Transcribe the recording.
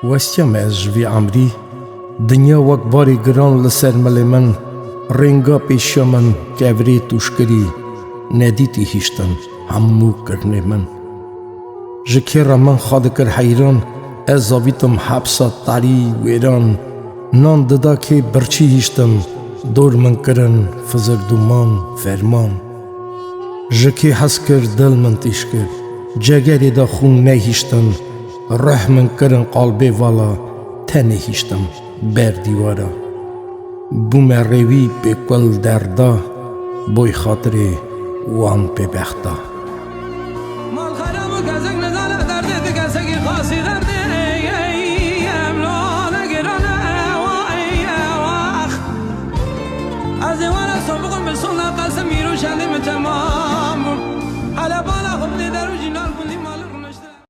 وستیم از جوی عمری دنیا وک باری گران لسر مل من رنگا پیش من کبری توش کری ندیتی هیشتن همو کرنه من جکر من خاد کر حیران از زاویتم حبسا تاری ویران نان ددا که برچی هیشتم دور من کرن فزر دومان فرمان جکی حس کر دل من تیش کر جگری دا خون نهیشتم رح من کرن قلبی والا تنهیشتم بر دیوارا بوم روی به کل دردا بوی خاطر وان به بختا